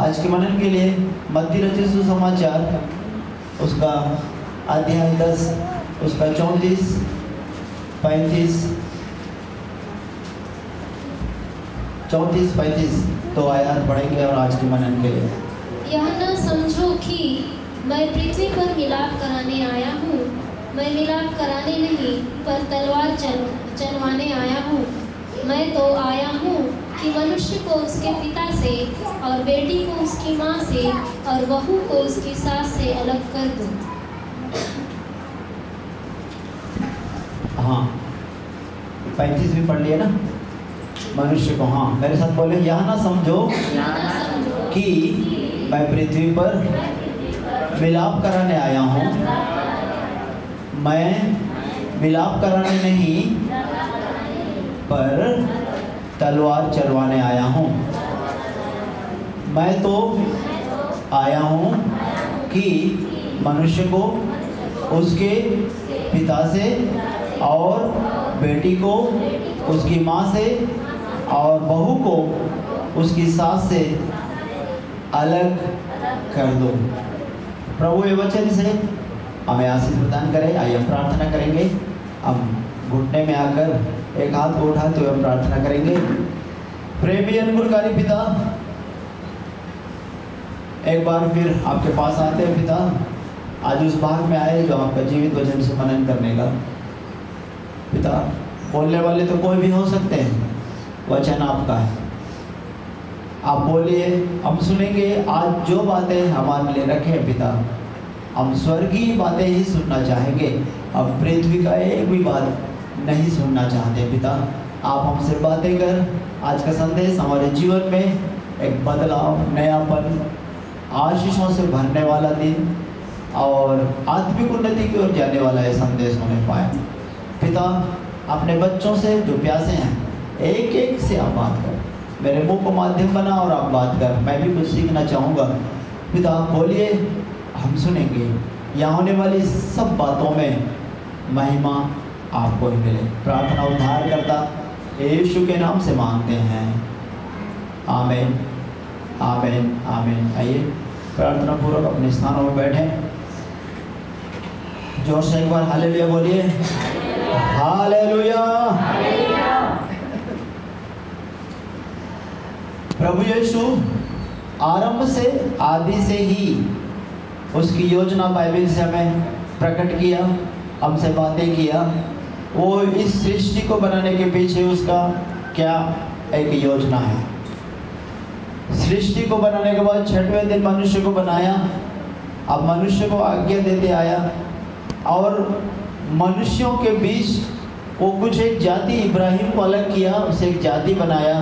आज के मनन के लिए मत्ती रचित सुसमाचार उसका अध्याय 10 उसका 34, 35, 35 तो आयत पढ़ेंगे और आज के मनन के लिए। यह न समझो कि मैं पृथ्वी पर मिलाप कराने आया हूँ। मैं मिलाप कराने नहीं पर तलवार चलवाने आया हूँ। मैं तो आया हूँ कि मनुष्य को उसके पिता से और बेटी को उसकी माँ से और बहू को उसकी सास से अलग कर दूँ। हाँ 35 भी पढ़ लिया ना। मनुष्य को, हाँ मेरे साथ बोले, यह ना समझो कि मैं पृथ्वी पर मिलाप कराने आया हूँ। मैं मिलाप कराने नहीं पर तलवार चलवाने आया हूँ। मैं तो आया हूँ कि मनुष्य को उसके पिता से और बेटी को उसकी माँ से और बहू को उसकी सास से अलग कर दो। प्रभु ये वचन से हमें आशीष प्रदान करें। आइए हम प्रार्थना करेंगे। हम घुटने में आकर एक हाथ को उठाते हुए हम प्रार्थना करेंगे। प्रेमी अनुग्रहकारी पिता, एक बार फिर आपके पास आते हैं पिता। आज उस भाग में आए जो आपका जीवित वचन से मनन करने का। पिता, बोलने वाले तो कोई भी हो सकते हैं, वचन आपका है। आप बोलिए, हम सुनेंगे। आज जो बातें हमारे लिए रखे हैं पिता, हम स्वर्गीय बातें ही सुनना चाहेंगे। अब पृथ्वी का एक भी बात नहीं सुनना चाहते पिता। आप हमसे बातें कर। आज का संदेश हमारे जीवन में एक बदलाव, नयापन, आशीषों से भरने वाला दिन और आत्मिक उन्नति की ओर जाने वाला यह संदेश होने पाए पिता। अपने बच्चों से जो प्यासे हैं, एक एक से आप बात कर। मेरे मुंह को माध्यम बना और आप बात कर। मैं भी कुछ सीखना चाहूँगा पिता। आप बोलिए, हम सुनेंगे। यहाँ होने वाली सब बातों में महिमा आपको ही मिले। प्रार्थना उद्धार करता यीशु के नाम से मांगते हैं, आमीन, आमीन, आमीन। आइए प्रार्थना पूर्वक अपने स्थानों में बैठें। जोर से एक बार हालेलुया बोलिए। हालेलुया। प्रभु यीशु आरंभ से, आदि से ही उसकी योजना बाइबल से हमें प्रकट किया, हमसे बातें किया। वो इस सृष्टि को बनाने के पीछे उसका क्या एक योजना है। सृष्टि को बनाने के बाद 6वें दिन मनुष्य को बनाया। अब मनुष्य को आज्ञा देते आया और मनुष्यों के बीच वो कुछ एक जाति, इब्राहिम को अलग किया, उसे एक जाति बनाया।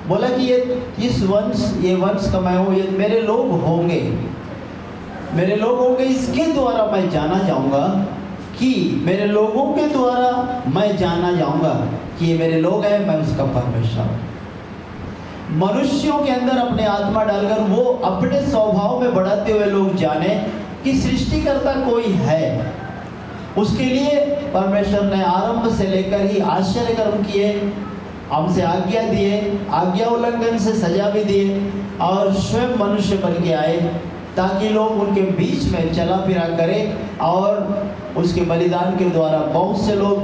बोला कि ये वंश का मैं हूँ, ये मेरे लोग होंगे, मेरे लोग होंगे। इसके द्वारा मैं जाना जाऊँगा कि मेरे लोगों के द्वारा मैं जाना जाऊँगा कि ये मेरे लोग हैं, मैं उसका परमेश्वर हूँ। मनुष्यों के अंदर अपने आत्मा डालकर वो अपने स्वभाव में बढ़ाते हुए लोग जाने कि सृष्टिकर्ता कोई है। उसके लिए परमेश्वर ने आरंभ से लेकर ही आश्चर्य कर्म किए, हमसे आज्ञा दिए, आज्ञा उल्लंघन से सजा भी दिए और स्वयं मनुष्य बन के आए ताकि लोग उनके बीच में चला फिरा करें और उसके बलिदान के द्वारा बहुत से लोग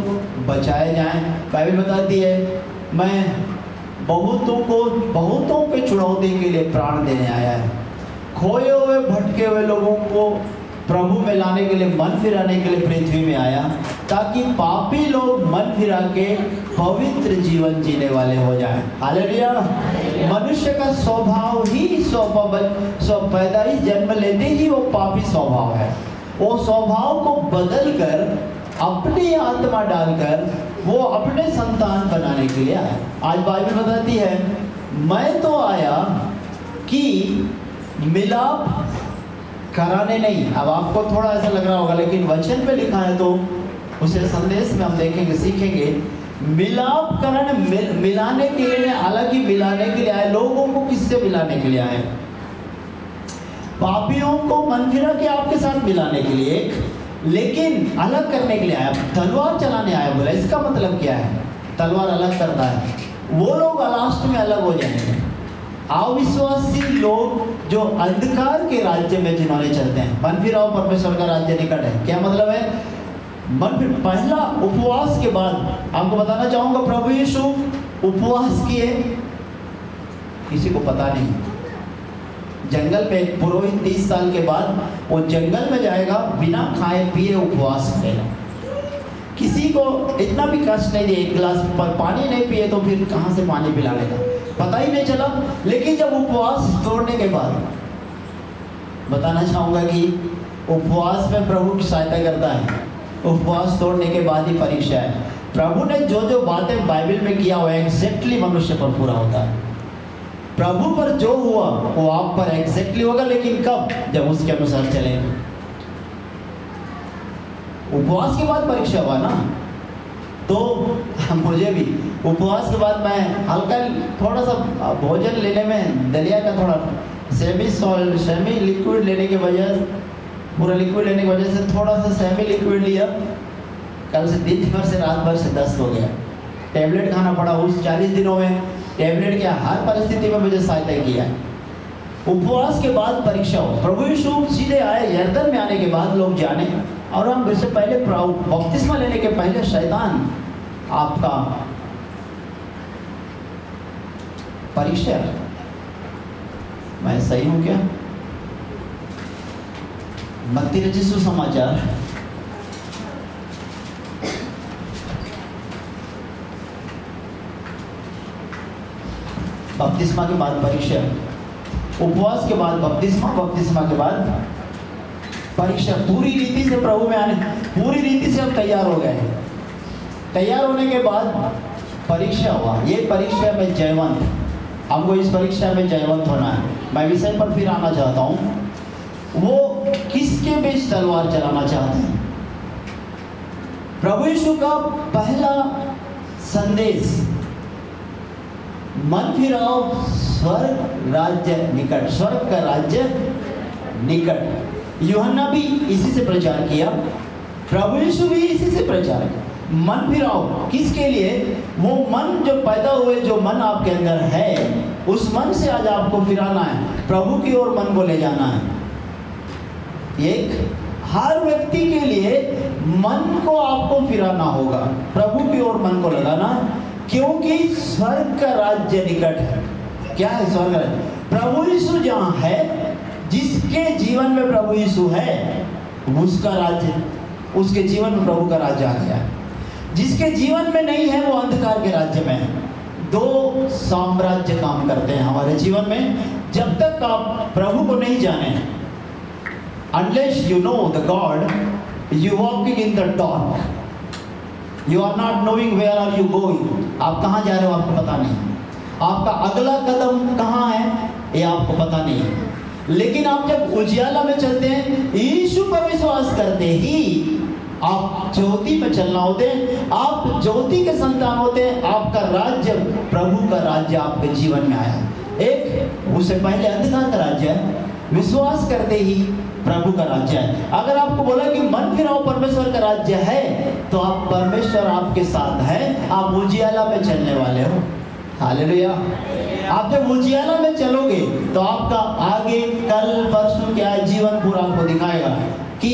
बचाए जाएं। बाइबल बताती है, मैं बहुतों के चुनौती के लिए प्राण देने आया है। खोए हुए, भटके हुए लोगों को प्रभु में लाने के लिए, मन फिराने के लिए पृथ्वी में आया ताकि पापी लोग मन फिरा के पवित्र जीवन जीने वाले हो जाएं। हालेलुया। मनुष्य का स्वभाव ही पैदाइश जन्म लेते ही वो पापी स्वभाव है। वो स्वभाव को बदल कर अपनी आत्मा डालकर वो अपने संतान बनाने के लिए आया। आज बाइबल बताती है, मैं तो आया कि मिलाप कराने नहीं। अब आपको थोड़ा ऐसा लग रहा होगा, लेकिन वचन पे लिखा है तो उसे संदेश में हम देखेंगे, सीखेंगे। मिलाप कराने, मिलाने के लिए, अलग ही मिलाने के लिए आए। लोगों को किससे मिलाने के लिए आए? पापियों को मन फिरा के आपके साथ मिलाने के लिए, लेकिन अलग करने के लिए आया। तलवार चलाने आया। बोला इसका मतलब क्या है? तलवार अलग करता है। वो लोग लास्ट में अलग हो जाएंगे। अविश्वासी लोग जो अंधकार के राज्य में जिन्होंने चलते हैं। मन फिराओ, परमेश्वर का राज्य निकट है। क्या मतलब है? मन फिर पहला उपवास के बाद आपको बताना चाहूंगा, प्रभु यीशु उपवास किए, किसी को पता नहीं। जंगल पे एक पुरोहित 30 साल के बाद वो जंगल में जाएगा, बिना खाए पिए उपवास करेगा। किसी को इतना भी कष्ट नहीं दिया, एक गिलास पानी नहीं पिए तो फिर कहाँ से पानी पिला लेगा, पता ही नहीं चला। लेकिन जब उपवास तोड़ने के बाद, बताना चाहूँगा कि उपवास में प्रभु की सहायता करता है। उपवास तोड़ने के बाद ही परीक्षा है। प्रभु ने जो जो बातें बाइबल में किया हुआ है एग्जैक्टली मनुष्य पर पूरा होता है। प्रभु पर जो हुआ वो आप पर एग्जैक्टली होगा, लेकिन कब? जब उसके अनुसार चलेंगे। उपवास के बाद परीक्षा हुआ ना, तो मुझे भी उपवास के बाद मैं हल्का थोड़ा सा भोजन लेने में, दलिया का थोड़ा सेमी लिक्विड लेने के वजह, पूरा लिक्विड लेने की वजह से थोड़ा सा सेमी लिक्विड लिया। कल से दिन भर से रात भर से दस्त हो गया। टैबलेट खाना पड़ा। उस 40 दिनों में टैबलेट के हर परिस्थिति में मुझे सहायता किया। उपवास के बाद परीक्षा हो। प्रभु यीशु सीधे आए, यरदन में आने के बाद लोग जाने, और हम इससे पहले बपतिस्मा लेने के पहले शैतान आपका परीक्षा, मैं सही हूं क्या? मत्ती रचित सुसमाचार बपतिस्मा के बाद परीक्षा, उपवास के बाद बपतिस्मा, बपतिस्मा के बाद परीक्षा। पूरी रीति से प्रभु में आने, पूरी रीति से हम तैयार हो गए। तैयार होने के बाद परीक्षा हुआ। ये परीक्षा में जयवंत, हमको इस परीक्षा में जयवंत होना है। मैं विषय पर फिर आना चाहता हूँ। वो किसके बीच तलवार चलाना चाहते हैं? प्रभु यीशु का पहला संदेश, मन फिराओ, स्वर्ग राज्य निकट, स्वर्ग का राज्य निकट। यूहन्ना भी इसी से प्रचार किया, प्रभु यीशु भी इसी से प्रचार किया। मन फिराओ किसके लिए? वो मन जो पैदा हुए, जो मन आपके अंदर है, उस मन से आज आपको फिराना है, प्रभु की ओर मन को ले जाना है। एक हर व्यक्ति के लिए मन को आपको फिराना होगा, प्रभु की ओर मन को लगाना, क्योंकि स्वर्ग का राज्य निकट है। क्या है स्वर्ग राज्य? प्रभु यीशु जहाँ है, जिसके जीवन में प्रभु यीशु है, उसका राज्य, उसके जीवन में प्रभु का राज्य आ गया है। जिसके जीवन में नहीं है, वो अंधकार के राज्य में है। दो साम्राज्य काम करते हैं हमारे जीवन में। जब तक आप प्रभु को नहीं जाने, unless you know the God, you walking in the dark, you are not knowing where are you going. आप कहाँ जा रहे हो आपको पता नहीं, आपका अगला कदम कहाँ है ये आपको पता नहीं है। लेकिन आप जब उजियाला में चलते हैं, यीशु पर विश्वास करते ही आप ज्योति में चलना होते हैं, आप ज्योति के संतान होते हैं। आपका राज्य, प्रभु का राज्य आपके जीवन में आया। एक उससे पहले अंधकार का राज्य है, विश्वास करते ही प्रभु का राज्य है। अगर आपको बोला कि मन फिराओ परमेश्वर का राज्य है, तो आप, परमेश्वर आपके साथ है, आप उजियाला में चलने वाले हो। हालेलुया। आप जब उजियाला में चलोगे तो आपका आगे कल परसों क्या जीवन पूरा आपको दिखाएगा कि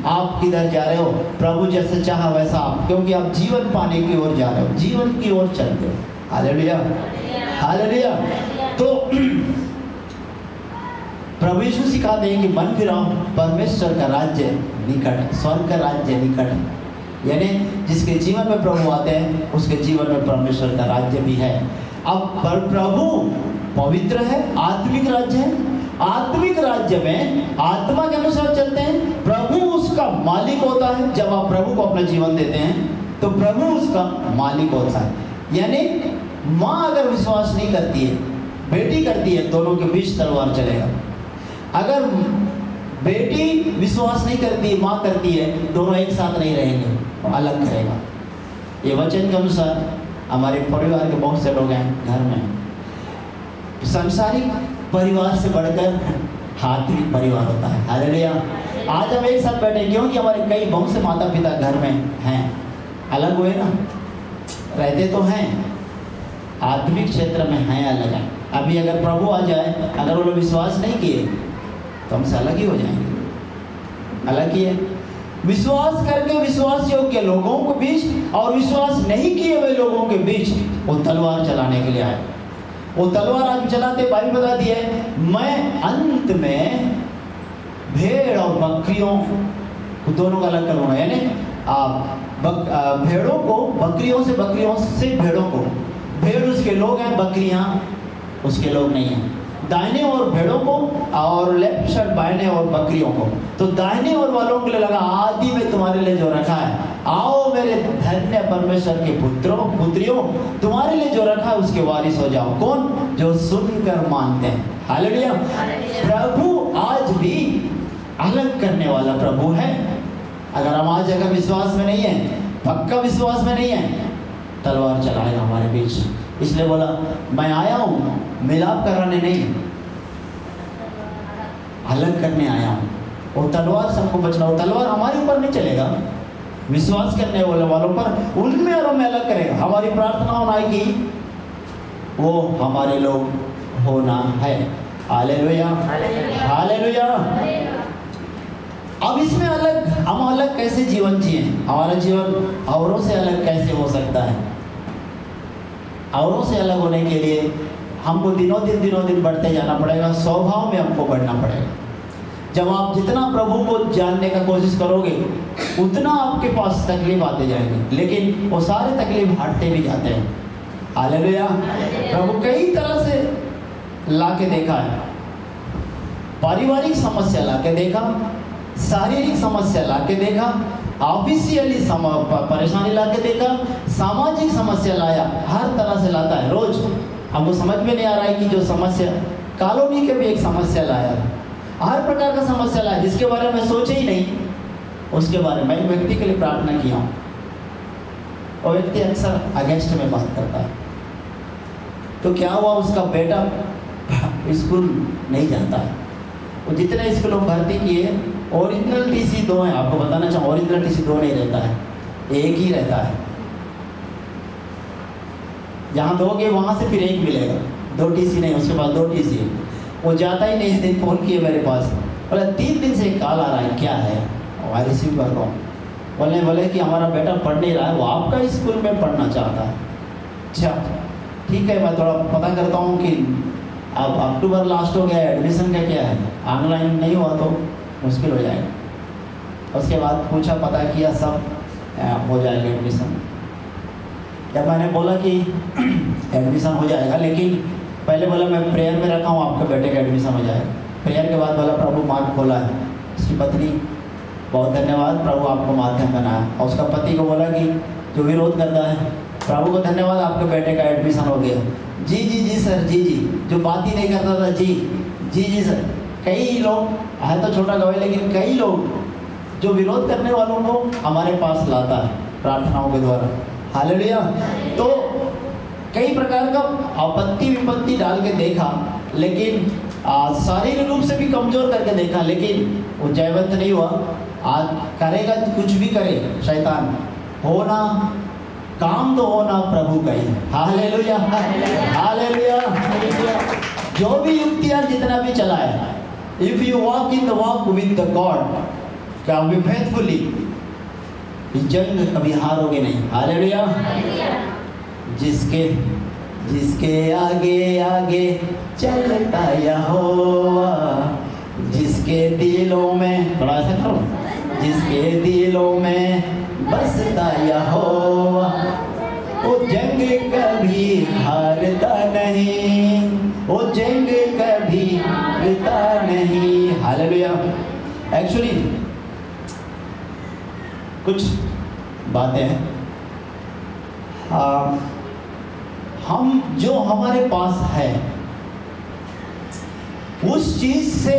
आप किधर जा रहे हो। प्रभु जैसे चाहा वैसा आप, क्योंकि आप जीवन पाने की ओर जा रहे हो, जीवन की ओर चलते हो। Hallelujah, hallelujah. तो प्रभु यीशु सिखाते हैं कि मन फिराओ, परमेश्वर का राज्य निकट, स्वर्ग का राज्य निकट। यानी जिसके जीवन में प्रभु आते हैं, उसके जीवन में परमेश्वर का राज्य भी है। अब प्रभु पवित्र है, आत्मिक राज्य है। आत्मिक राज्य में आत्मा के अनुसार चलते हैं, प्रभु उसका मालिक होता है। जब आप प्रभु को अपना जीवन देते हैं तो प्रभु उसका मालिक होता है। यानी माँ अगर विश्वास नहीं करती है, बेटी करती है, दोनों के बीच तलवार चलेगा। अगर बेटी विश्वास नहीं करती, माँ करती है, दोनों एक साथ नहीं रहेंगे, अलग करेगा। ये वचन के अनुसार हमारे परिवार के बहुत से लोग हैं घर में, सांसारिक परिवार से बढ़कर आत्मिक परिवार होता है। हालेलुया। आज हम एक साथ बैठे क्योंकि हमारे कई बहुत से माता पिता घर में हैं, अलग हुए ना, रहते तो हैं, आत्मिक क्षेत्र में हैं, अलग हैं। अभी अगर प्रभु आ जाए, अगर वो लोग विश्वास नहीं किए तो हमसे अलग ही हो जाएंगे, अलग ही है। विश्वास करके विश्वास योग्य लोगों के बीच और विश्वास नहीं किए हुए लोगों के बीच वो तलवार चलाने के लिए आए। वो तलवार आज चलाते, बाइबल बताती है, मैं अंत में भेड़ और बकरियों दोनों का अलग करूँगा। यानी भेड़ों को बकरियों से भेड़ों को, भेड़ उसके लोग हैं, बकरियां उसके लोग नहीं हैं। दाहिने और भेड़ों को और लेफ्ट साइड बाइने और बकरियों को। तो दाहिने और वालों के लिए लगा, आदि में तुम्हारे लिए जो रखा है, आओ मेरे धन्य परमेश्वर के पुत्रियों, तुम्हारे लिए जो रखा है उसके वारिस हो जाओ। कौन? जो सुनकर मानते हैं। हालेलुया। प्रभु आज भी अलग करने वाला प्रभु है। अगर हम आज अगर विश्वास में नहीं है, पक्का विश्वास में नहीं है, तलवार चलाएगा हमारे बीच। इसलिए बोला, मैं आया हूँ मिलाप कराने नहीं, अलग करने आया हूँ। वो तलवार सबको बचना, वो तलवार हमारे ऊपर नहीं चलेगा, विश्वास करने वालों पर, उनमें और हमें अलग करेगा। हमारी प्रार्थना होना है कि वो हमारे लोग होना है। Hallelujah, hallelujah. अब इसमें हम अलग कैसे जीवन जिए? हमारा जीवन औरों से अलग कैसे हो सकता है? औरों से अलग होने के लिए हमको दिनों दिन बढ़ते जाना पड़ेगा, स्वभाव में हमको बढ़ना पड़ेगा। जब आप जितना प्रभु को जानने का कोशिश करोगे, उतना आपके पास तकलीफ आते जाएंगे, लेकिन वो सारे तकलीफ हटते भी जाते हैं। हालेलुया। प्रभु कई तरह से लाके देखा है, पारिवारिक समस्या लाके देखा, शारीरिक समस्या लाके देखा, ऑफिशियली परेशानी लाके देखा, सामाजिक समस्या लाया, हर तरह से लाता है। रोज हमको समझ में नहीं आ रहा है कि जो समस्या कॉलोनी के भी एक समस्या लाया, हर प्रकार का समस्या लाया, जिसके बारे में सोचे ही नहीं, उसके बारे में एक व्यक्ति के लिए प्रार्थना किया हूँ। और व्यक्ति अक्सर अगेंस्ट में बात करता है। तो क्या हुआ, उसका बेटा स्कूल नहीं जाता है। वो जितने स्कूलों में भर्ती किए, ओरिजिनल टीसी 2 है। आपको बताना चाहूँ, ओरिजिनल टीसी 2 नहीं रहता है, एक ही रहता है। जहाँ दोगे वहाँ से फिर एक मिलेगा, 2 टीसी नहीं, उसके पास 2 टीसी है। वो जाता ही नहीं। इस दिन फ़ोन किए मेरे पास, बोला 3 दिन से कॉल आ रहा है, क्या है? और रिसीव कर रहा हूँ। बोले कि हमारा बेटा पढ़ नहीं रहा है, वो आपका स्कूल में पढ़ना चाहता है। अच्छा ठीक है, मैं थोड़ा पता करता हूँ कि अब अक्टूबर लास्ट हो गया, एडमिशन का क्या है, ऑनलाइन नहीं हुआ तो मुश्किल हो जाएगा। उसके बाद पूछा, पता किया, सब हो जाएगा एडमिशन। जब मैंने बोला कि एडमिशन हो जाएगा, लेकिन पहले बोला मैं प्रेयर में रखा हूँ, आपके बेटे का एडमिशन हो जाएगा। प्रेयर के बाद बोला प्रभु मार्ग खोला है। उसकी पत्नी, बहुत धन्यवाद प्रभु आपको माध्यम बनाया। और उसका पति को बोला कि जो विरोध करता है, प्रभु को धन्यवाद आपके बेटे का एडमिशन हो गया। जी जी जी सर, जी जी। जो बात ही नहीं करता था, जी जी जी सर। कई लोग है तो छोटा गवाही, लेकिन कई लोग जो विरोध करने वालों को हमारे पास लाता है प्रार्थनाओं के द्वारा। हालेलुया। तो कई प्रकार का आपत्ति विपत्ति डाल के देखा, लेकिन शारीरिक रूप से भी कमजोर करके देखा, लेकिन वो जयवंत नहीं हुआ। आज करेगा कुछ भी करे शैतान, होना काम तो होना प्रभु का ही। Hallelujah, hallelujah. जो भी युक्तियां जितना भी चलाए, if you walk in the walk with the God, क्या वी फेथफुली, जंग कभी हारोगे नहीं। हालेलुया। जिसके आगे आगे चलता यहोवा, जिसके दिलों में, थोड़ा ऐसा करो, जिसके दिलों में बसता यहोवा, वो जंग कभी हारता नहीं, वो जंग कभी हारता नहीं। हालेलुया। एक्चुअली कुछ बातें हैं, हम जो हमारे पास है उस चीज से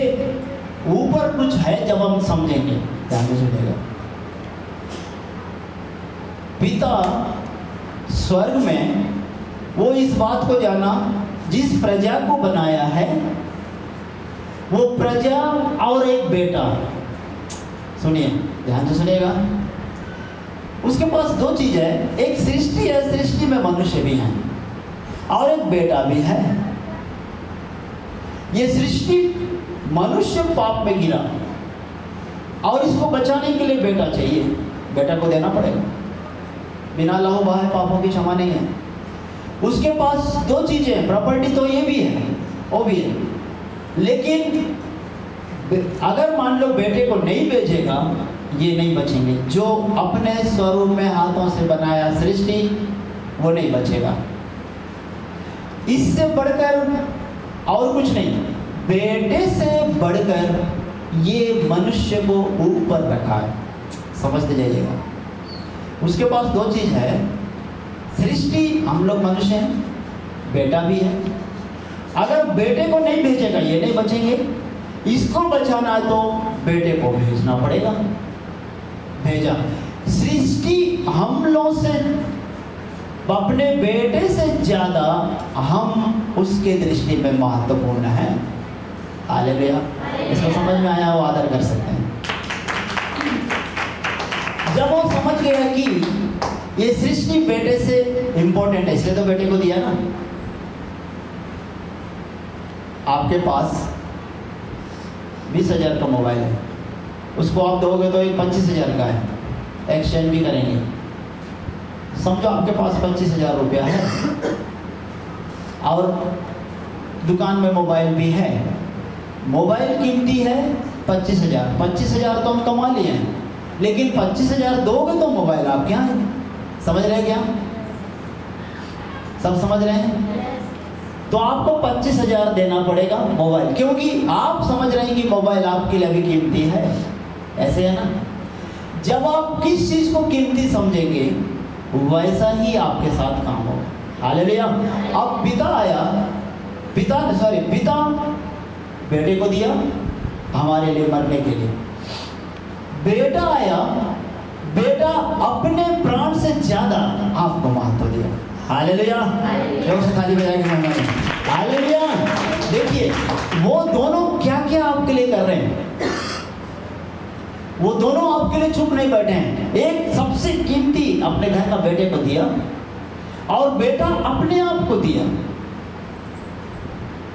ऊपर कुछ है। जब हम समझेंगे, ध्यान से सुनिएगा, पिता स्वर्ग में वो इस बात को जाना, जिस प्रजा को बनाया है वो प्रजा और एक बेटा, सुनिए ध्यान से सुनिएगा, उसके पास 2 चीज है। एक सृष्टि है, सृष्टि में मनुष्य भी हैं, और एक बेटा भी है। ये सृष्टि मनुष्य पाप में गिरा और इसको बचाने के लिए बेटा चाहिए, बेटा को देना पड़ेगा। बिना लहू बहाए पापों की क्षमा नहीं है। उसके पास दो चीजें हैं, प्रॉपर्टी तो ये भी है वो भी है, लेकिन अगर मान लो बेटे को नहीं भेजेगा ये नहीं बचेंगे। जो अपने स्वरूप में हाथों से बनाया सृष्टि वो नहीं बचेगा। इससे बढ़कर और कुछ नहीं, बेटे से बढ़कर ये मनुष्य को ऊपर रखा है, समझते जाइएगा। उसके पास दो चीज है, सृष्टि हम लोग मनुष्य हैं, बेटा भी है। अगर बेटे को नहीं भेजेगा ये नहीं बचेंगे, इसको बचाना है तो बेटे को भेजना पड़ेगा। भेजा, सृष्टि हम लोग से अपने बेटे से ज्यादा हम उसके दृष्टि में महत्वपूर्ण है। हालेलुया। इसको समझ में आया वो आदर कर सकते हैं। जब वो समझ गया कि ये सृष्टि बेटे से इंपॉर्टेंट है इसलिए तो बेटे को दिया ना। आपके पास 20,000 का मोबाइल है, उसको आप दोगे तो एक 25,000 का है, एक्सचेंज भी करेंगे। समझो आपके पास 25,000 रुपया है और दुकान में मोबाइल भी है। मोबाइल कीमती है 25,000, 25,000 तो हम कमा लिए हैं, लेकिन 25,000 दोगे तो मोबाइल आप क्या है, समझ रहे हैं क्या? सब समझ रहे हैं? तो आपको 25,000 देना पड़ेगा मोबाइल, क्योंकि आप समझ रहे हैं कि मोबाइल आपके लिए भी कीमती है, ऐसे है ना। जब आप किस चीज को कीमती समझेंगे वैसा ही आपके साथ काम होगा। हालेलुया। अब पिता आया, पिता बेटे को दिया हमारे लिए मरने के लिए। बेटा आया, बेटा अपने प्राण से ज्यादा आपको महत्व दिया। हालेलुया। जोर से ताली बजा के मनाएं। हालेलुया। देखिए वो दोनों क्या क्या आपके लिए कर रहे हैं, वो दोनों आपके लिए चुप नहीं बैठे हैं। एक सबसे कीमती अपने घर का बेटे को दिया और बेटा अपने आप को दिया।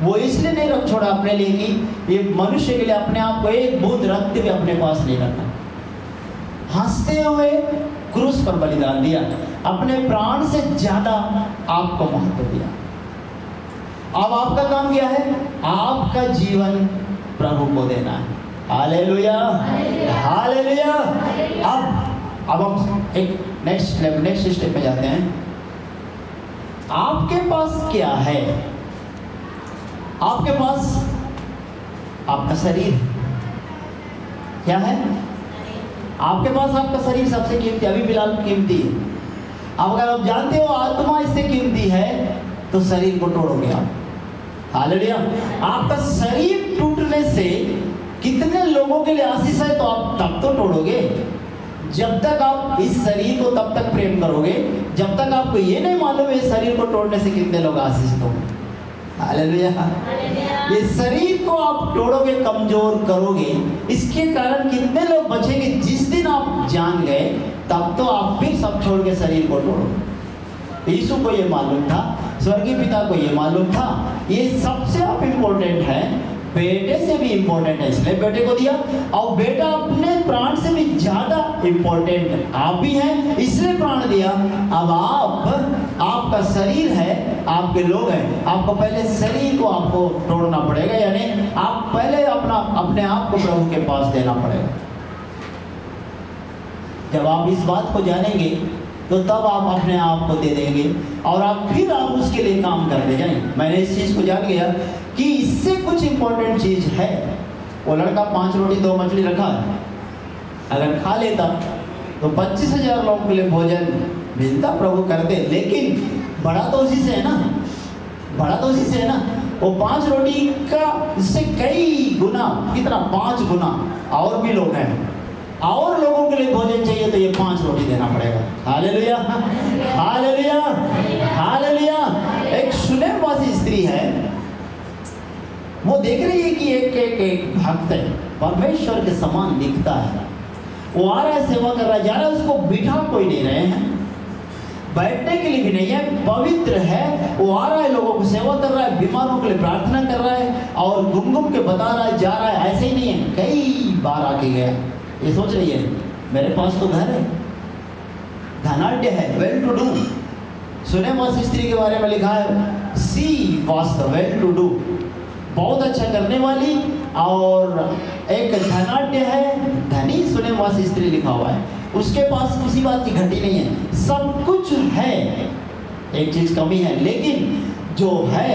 वो इसलिए नहीं रख छोड़ा अपने लिए कि ये मनुष्य के लिए अपने आप को एक बूंद रक्त भी अपने पास नहीं रखा, हंसते हुए क्रूस पर बलिदान दिया, अपने प्राण से ज्यादा आपको महत्व दिया। अब आपका काम क्या है? आपका जीवन प्रभु को देना है। Hallelujah, hallelujah. अब हम एक नेक्स्ट स्टेप में जाते हैं। आपके पास क्या है? आपके पास आपका शरीर क्या है? आपके पास आपका शरीर सबसे कीमती, अभी फिलहाल कीमती है। अब अगर आप जानते हो आत्मा इससे कीमती है तो शरीर को तोड़ोगे आप। हालेलुया। आपका शरीर टूटने से कितने लोगों के लिए आशीष है तो आप तब तो तोड़ोगे। जब तक आप इस शरीर को तब तक प्रेम करोगे जब तक आपको ये नहीं मालूम है शरीर को तोड़ने से कितने लोग आशीषित होंगे। हालेलुया। ये शरीर को आप तोड़ोगे, कमजोर करोगे, इसके कारण कितने लोग बचेंगे। जिस दिन आप जान गए तब तो आप फिर सब छोड़ के शरीर को तोड़ोगे। यीशु को ये मालूम था, स्वर्गीय पिता को ये मालूम था, ये सबसे आप इम्पोर्टेंट है, बेटे से भी इम्पोर्टेंट है, इसलिए बेटे को दिया। और बेटा अपने प्राण से भी ज्यादा इम्पोर्टेंट आप भी हैं, इसलिए प्राण दिया। अब आपका शरीर है, आपके लोग हैं, आपको पहले शरीर को आपको तोड़ना पड़ेगा, यानी आप पहले अपने आप को प्रभु के पास देना पड़ेगा। जब आप इस बात को जानेंगे तो तब आप अपने आप को दे देंगे और फिर आप उसके लिए काम करते जाएंगे। मैंने इस चीज को जान गया कि इससे कुछ इंपॉर्टेंट चीज है। वो लड़का 5 रोटी 2 मछली रखा है, अगर खा लेता तो 25,000 लोगों के लिए भोजन मिलता, प्रभु करते। लेकिन बड़ा तो उसी से है ना, बड़ा तो उसी से है ना। वो 5 रोटी का इससे कई गुना, कितना 5 गुना और भी लोग हैं, और लोगों के लिए भोजन चाहिए तो ये 5 रोटी देना पड़ेगा। Hallelujah, hallelujah, hallelujah. एक सुनेमवासी स्त्री है, वो देख रही है कि एक भक्त है, परमेश्वर के समान दिखता है, वो आ रहा है, सेवा कर रहा है, जा रहा है, उसको बिठा कोई नहीं रहे हैं। बैठने के लिए भी नहीं है, पवित्र है। वो आ रहा है, लोगों को सेवा कर रहा है, बीमारों के लिए प्रार्थना कर रहा है और घूम घूम के बता रहा है, जा रहा है। ऐसे ही नहीं है, कई बार आके गया। ये सोच रही है मेरे पास तो घर है, धनाढ्य है, वेल टू डू। सुनेमवासी स्त्री के बारे में लिखा है, she was the well to do, बहुत अच्छा करने वाली और एक धनाढ्य है, धनी सुनेमवासी स्त्री लिखा हुआ है। उसके पास किसी बात की घटी नहीं है, सब कुछ है, एक चीज कमी है, लेकिन जो है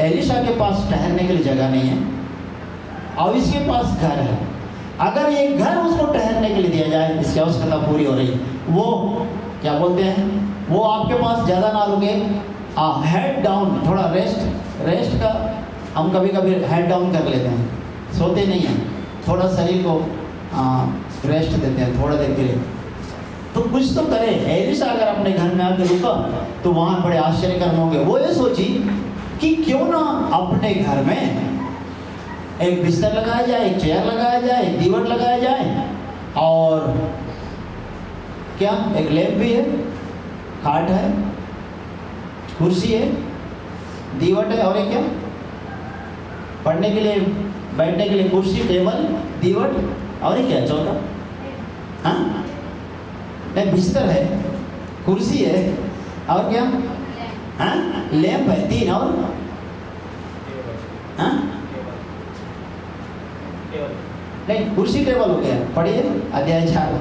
एलिशा के पास ठहरने के लिए जगह नहीं है और इसके पास घर है। अगर ये घर उसको ठहरने के लिए दिया जाए, इसकी आवश्यकता पूरी हो रही। वो क्या बोलते हैं, वो आपके पास ज़्यादा ना रुके, हेड डाउन, थोड़ा रेस्ट का हम कभी कभी हेड डाउन कर लेते हैं, सोते नहीं हैं, थोड़ा शरीर को रेस्ट देते हैं थोड़ा देर के लिए। तो कुछ तो करे। एलिशा अगर अपने घर में आके रुका तो वहाँ बड़े आश्चर्य कर्म होंगे। वो ये सोची कि क्यों ना अपने घर में एक बिस्तर लगाया जाए, एक चेयर लगाया जाए, एक दीवार लगाया जाए और क्या एक लैंप भी है, खाट है, कुर्सी है, दीवार है और एक क्या पढ़ने के लिए, बैठने के लिए कुर्सी, टेबल, दीवार और एक क्या चौथा, हाँ नहीं बिस्तर है, कुर्सी है और क्या, हाँ लैंप है, 3 और हाँ नहीं कुर्सी टेबल हो गया। पढ़िए अध्याय 4।